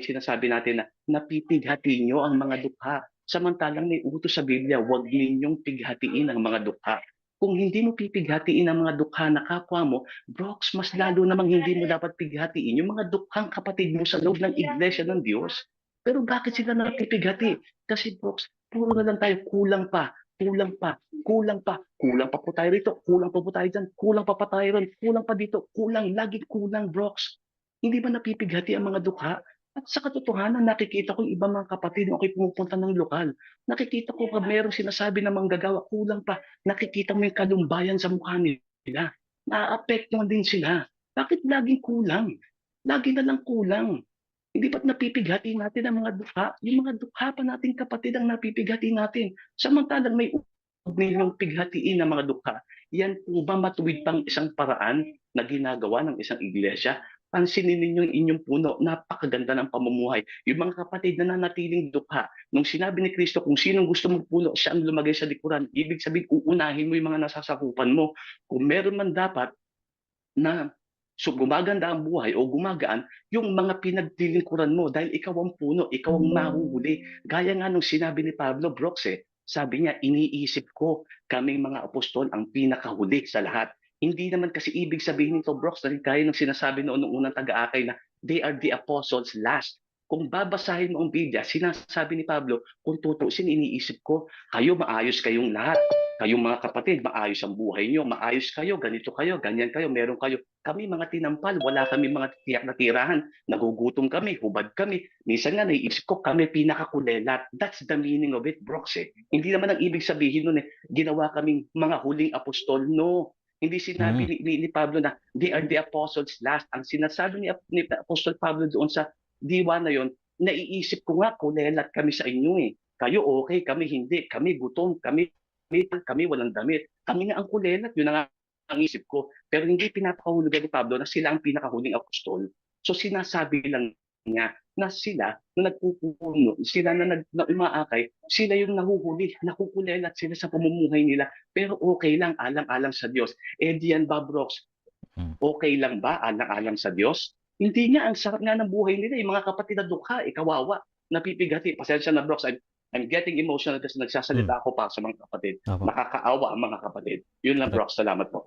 sinasabi natin na napipighati nyo ang mga dukha. Samantalang may utos sa Biblia, huwag ninyong pighatiin ang mga dukha. Kung hindi mo pipighatiin ang mga dukha na kapwa mo, Brox, mas lalo namang hindi mo dapat pighatiin yung mga dukhang kapatid mo sa loob ng iglesia ng Diyos. Pero bakit sila napipighati? Kasi Brox, puro na lang tayo, kulang pa, kulang pa, kulang pa, kulang pa po tayo rito, kulang pa po tayo dyan, kulang pa pa tayo ron, kulang pa dito, kulang, lagi kulang, Brox. Hindi ba napipighati ang mga dukha? At sa katotohanan, nakikita ko yung ibang mga kapatid nung ako'y pumupunta ng lokal. Nakikita ko pag mayroong sinasabi ng manggagawa, kulang pa. Nakikita mo yung kalumbayan sa mukha nila. Naaapektuhan din sila. Bakit laging kulang? Lagi na lang kulang. Hindi ba't napipighati natin ang mga dukha? Yung mga dukha pa nating kapatid ang napipighati natin. Samantalang may nilang pighatiin ng mga dukha. Yan po ba matuwid pang isang paraan na ginagawa ng isang iglesia? Pansinin ninyo yung inyong puno, napakaganda ng pamumuhay. Yung mga kapatid na nanatiling dukha, nung sinabi ni Kristo, kung sinong gusto magpuno, siya ang lumagay sa likuran. Ibig sabihin, uunahin mo yung mga nasasakupan mo. Kung meron man dapat na gumaganda ang buhay o gumagaan, yung mga pinaglilingkuran mo dahil ikaw ang puno, ikaw ang mahuhuli. Gaya nga nung sinabi ni Pablo Brox, sabi niya, iniisip ko kaming mga apostol ang pinakahuli sa lahat. Hindi naman kasi ibig sabihin nito, Brox, dahil kaya nung sinasabi noon ng unang taga-akay na they are the apostles last. Kung babasahin mo ang Biblia, sinasabi ni Pablo, kung tutuusin, iniisip ko, kayo maayos kayong lahat. Kayong mga kapatid, maayos ang buhay nyo, maayos kayo, ganito kayo, ganyan kayo, meron kayo. Kami mga tinampal, wala kami mga tiyak na tirahan, nagugutom kami, hubad kami. Minsan nga naiisip ko, kami pinakakulelat. That's the meaning of it, Brox. Hindi naman ang ibig sabihin nun ginawa kaming mga huling apostol. No. Hindi sinabi Mm. ni Pablo na they are the apostles last. Ang sinasabi ni Apostol Pablo doon sa diwa na yon, naiisip ko nga, kulelat kami sa inyo eh. Kayo okay, kami hindi. Kami gutom, kami walang damit. Kami nga ang kulelat, yun ang isip ko. Pero hindi pinapakahulugan ni Pablo na sila ang pinakahuling apostol. So sinasabi lang niya na sila na nagpupuno, sila na umaakay, sila yung nahuhuli, nakukulelat sila sa pamumuhay nila. Pero okay lang, alang-alang sa Diyos. Eh diyan ba, Brox, Mm. okay lang ba alang-alang sa Diyos? Hindi nga, ang sarap nga ng buhay nila. Yung mga kapatid na dukha, kawawa, napipigati. Pasensya na, Brox, I'm getting emotional kasi Mm. nagsasalita ako para sa mga kapatid. Opo. Nakakaawa ang mga kapatid. Yun lang, Correct. Brox. Salamat po.